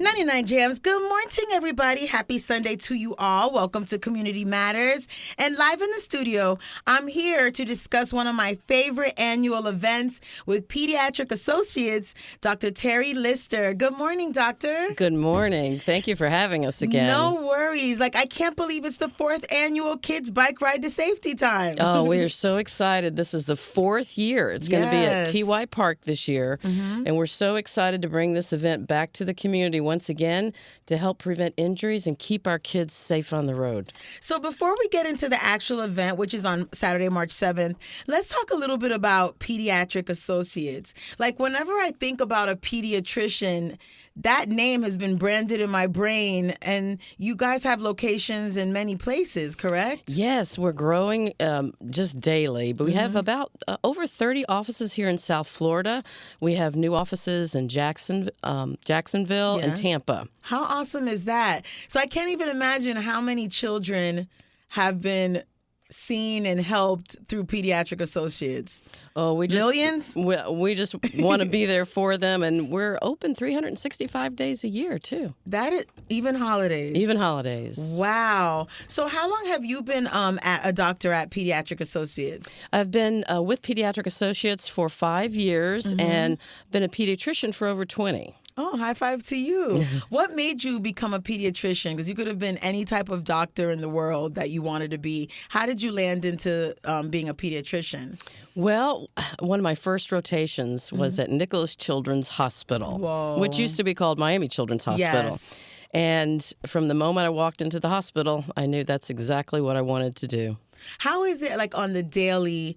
99 JAMZ. Good morning, everybody. Happy Sunday to you all. Welcome to Community Matters. And live in the studio, I'm here to discuss one of my favorite annual events with Pediatric Associates, Dr. Terry Lister. Good morning, doctor. Good morning. Thank you for having us again. No worries. I can't believe it's the fourth annual Kids Bike Ride to Safety Time. Oh, we are so excited. This is the fourth year. It's going to be at TY Park this year. And we're so excited to bring this event back to the community once again to help prevent injuries and keep our kids safe on the road. So before we get into the actual event, which is on Saturday, March 7th, let's talk a little bit about Pediatric Associates. Whenever I think about a pediatrician, that name has been branded in my brain, and you guys have locations in many places, correct? Yes, we're growing just daily, but we have about over 30 offices here in South Florida. We have new offices in Jacksonville and Tampa. How awesome is that? So I can't even imagine how many children have been seen and helped through Pediatric Associates. Oh, millions? We just want to be there for them, and we're open 365 days a year, too. That is, even holidays? Even holidays. Wow. So how long have you been a doctor at Pediatric Associates? I've been with Pediatric Associates for 5 years and been a pediatrician for over 20. Oh, high five to you. What made you become a pediatrician? Because you could have been any type of doctor in the world that you wanted to be. How did you land into being a pediatrician? Well, one of my first rotations was at Nicholas Children's Hospital, which used to be called Miami Children's Hospital. Yes. And from the moment I walked into the hospital, I knew that's exactly what I wanted to do. How is it on the daily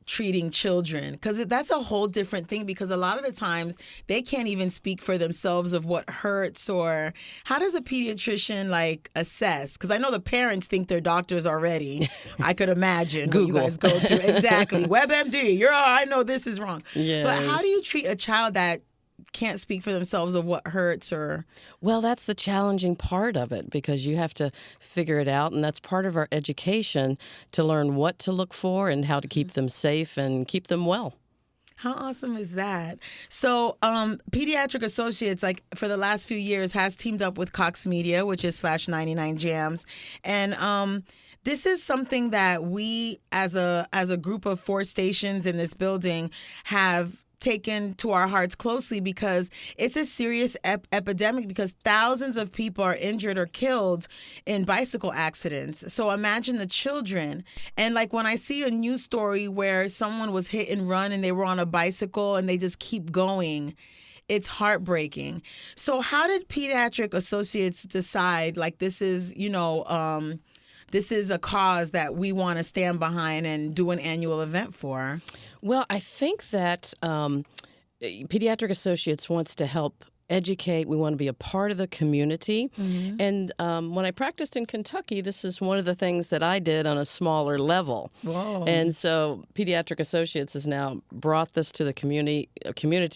treating children? Because that's a whole different thing, because a lot of the times they can't even speak for themselves of what hurts, or how does a pediatrician assess? Because I know the parents think they're doctors already. I could imagine Google. What you guys go through. Exactly. WebMD. I know this is wrong. Yes. But how do you treat a child that can't speak for themselves of what hurts? Or well, that's the challenging part of it, because you have to figure it out, and that's part of our education, to learn what to look for and how to keep them safe and keep them well. How awesome is that? So Pediatric Associates, for the last few years, has teamed up with Cox Media, which is /99 JAMZ, and this is something that we, as a group of 4 stations in this building, have taken to our hearts closely, because it's a serious epidemic, because thousands of people are injured or killed in bicycle accidents. So imagine the children. And when I see a news story where someone was hit and run and they were on a bicycle and they just keep going, it's heartbreaking. So how did Pediatric Associates decide this is, this is a cause that we want to stand behind and do an annual event for? Well, I think that Pediatric Associates wants to help educate. We want to be a part of the community. And when I practiced in Kentucky, this is one of the things that I did on a smaller level. Whoa. And so Pediatric Associates has now brought this to the community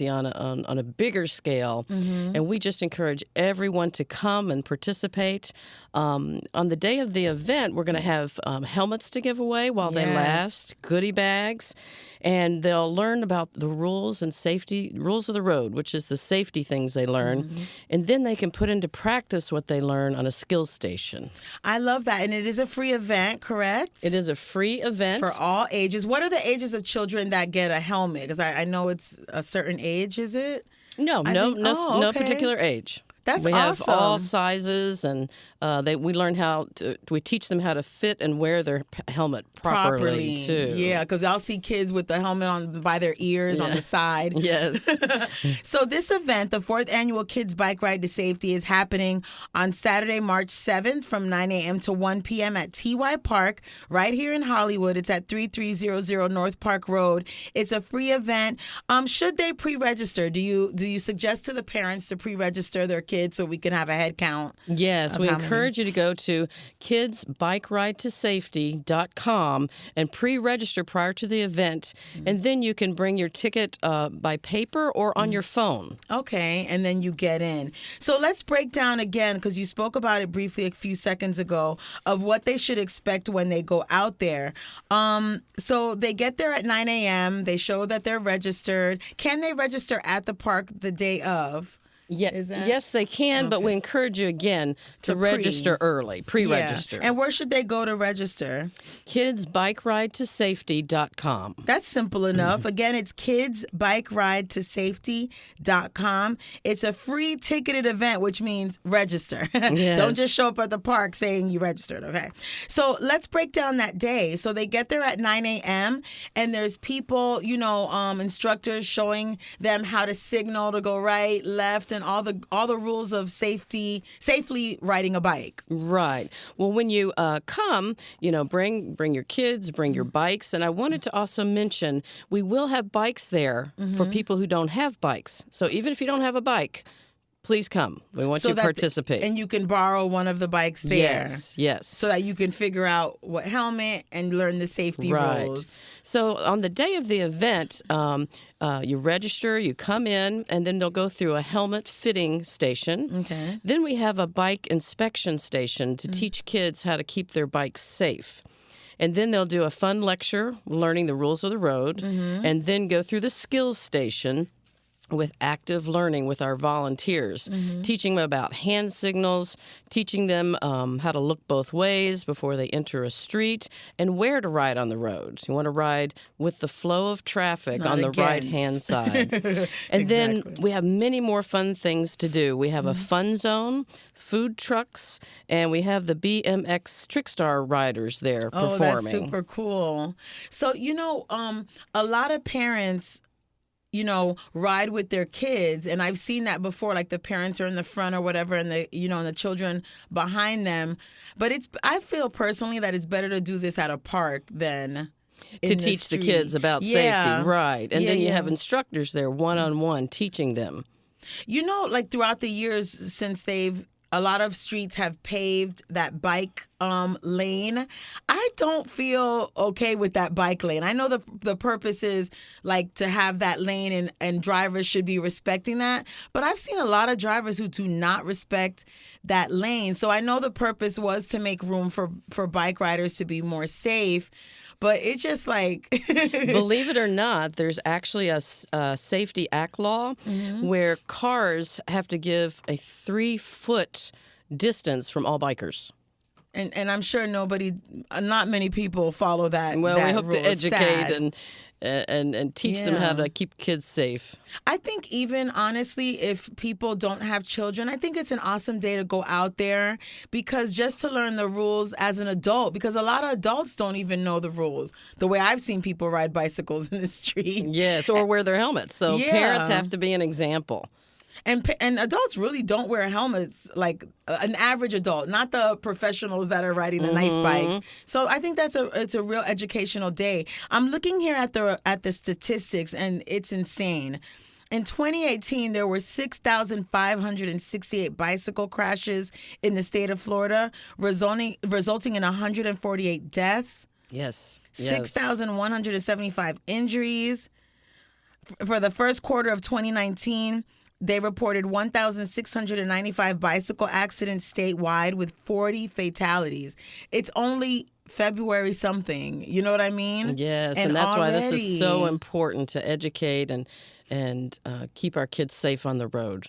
on a bigger scale. And we just encourage everyone to come and participate. On the day of the event, we're going to have helmets to give away while they last, goodie bags, and they'll learn about the rules and safety, rules of the road, which is the safety things they learn, and then they can put into practice what they learn on a skills station. I love that. And it is a free event, correct? It is a free event. For all ages. What are the ages of children that get a helmet? Because I know it's a certain age, is it? No particular age. That's we have awesome. all sizes, and we teach them how to fit and wear their helmet properly too. Yeah, because I'll see kids with the helmet on by their ears on the side. Yes. So this event, the 4th annual Kids Bike Ride to Safety, is happening on Saturday, March 7th from 9 a.m. to 1 p.m. at TY Park, right here in Hollywood. It's at 3300 North Park Road. It's a free event. Should they pre-register? Do you suggest to the parents to pre-register their kids so we can have a head count? Yes, we encourage you to go to kidsbikeridetosafety.com and pre-register prior to the event, and then you can bring your ticket by paper or on your phone. Okay, and then you get in. So let's break down again, because you spoke about it briefly a few seconds ago, of what they should expect when they go out there. So they get there at 9 a.m. They show that they're registered. Can they register at the park the day of? Yeah, Is that? yes, they can, but we encourage you again to register early, pre-register. Yeah. And where should they go to register? KidsBikeRideToSafety.com. That's simple enough. Again, it's KidsBikeRideToSafety.com. It's a free ticketed event, which means register. Yes. Don't just show up at the park saying you registered, okay? So let's break down that day. So they get there at 9 a.m. and there's people, instructors showing them how to signal to go right, left, and all the rules of safely riding a bike. Right. Well, when you come, bring your kids, bring your bikes. And I wanted to also mention we will have bikes there for people who don't have bikes. So even if you don't have a bike, please come. We want you to participate. And you can borrow one of the bikes there. Yes. So that you can figure out what helmet and learn the safety rules. So on the day of the event, you register, you come in, and then they'll go through a helmet fitting station. Okay. Then we have a bike inspection station to teach kids how to keep their bikes safe. And then they'll do a fun lecture, learning the rules of the road, and then go through the skills station with active learning with our volunteers, teaching them about hand signals, teaching them how to look both ways before they enter a street, and where to ride on the road. You want to ride with the flow of traffic on the right-hand side. And then we have many more fun things to do. We have a fun zone, food trucks, and we have the BMX Trickstar riders there performing. Oh, that's super cool. So, a lot of parents ride with their kids, and I've seen that before, like the parents are in the front or whatever, and and the children behind them. But I feel personally that it's better to do this at a park than to teach the kids about safety, right? And then you have instructors there one-on-one teaching them. Like throughout the years since a lot of streets have paved that bike lane. I don't feel okay with that bike lane. I know the purpose is like to have that lane and drivers should be respecting that. But I've seen a lot of drivers who do not respect that lane. So I know the purpose was to make room for bike riders to be more safe. But it's just like... Believe it or not, there's actually a Safety Act law where cars have to give a 3-foot distance from all bikers. And I'm sure not many people follow that. Well, that we hope rule. to educate Sad. and teach them how to keep kids safe. I think even honestly, if people don't have children, I think it's an awesome day to go out there because just to learn the rules as an adult, because a lot of adults don't even know the rules. The way I've seen people ride bicycles in the street. Yes, or wear their helmets. So parents have to be an example. And adults really don't wear helmets, like an average adult, not the professionals that are riding the nice bikes. So I think it's a real educational day. I'm looking here at the statistics, and it's insane. In 2018, there were 6,568 bicycle crashes in the state of Florida, resulting in 148 deaths. Yes. 6,175 injuries. For the first quarter of 2019, they reported 1,695 bicycle accidents statewide with 40 fatalities. It's only February something. You know what I mean? Yes, and that's why this is so important to educate and keep our kids safe on the road.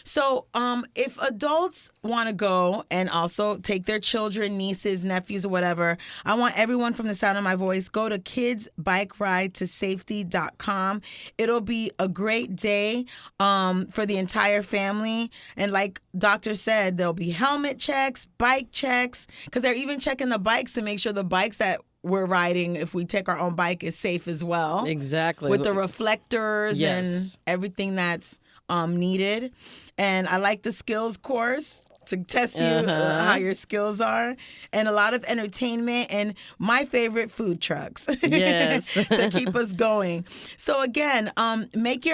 So if adults want to go and also take their children, nieces, nephews, or whatever, I want everyone from the sound of my voice, go to kidsbikeridetosafety.com. It'll be a great day for the entire family. And like Doctor said, there'll be helmet checks, bike checks, because they're even checking the bikes to make sure the bikes that we're riding, if we take our own bike, is safe as well. Exactly. With the reflectors and everything that's needed. And I like the skills course to test you how your skills are, and a lot of entertainment, and my favorite, food trucks. Yes. To keep us going. So again, make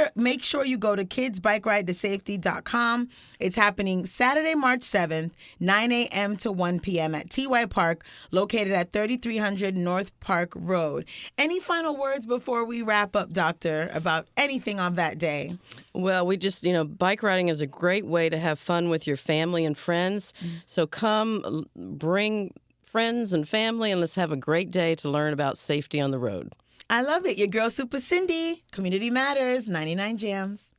sure you go to kidsbikeridetosafety.com. It's happening Saturday, March 7th, 9 a.m. to 1 p.m. at TY Park, located at 3300 North Park Road. Any final words before we wrap up, Doctor, about anything on that day? Well, we just, bike riding is a great way to have fun with your family and friends. So come, bring friends and family, and let's have a great day to learn about safety on the road. I love it. Your girl, Supa Cindy. Community Matters, 99 JAMZ.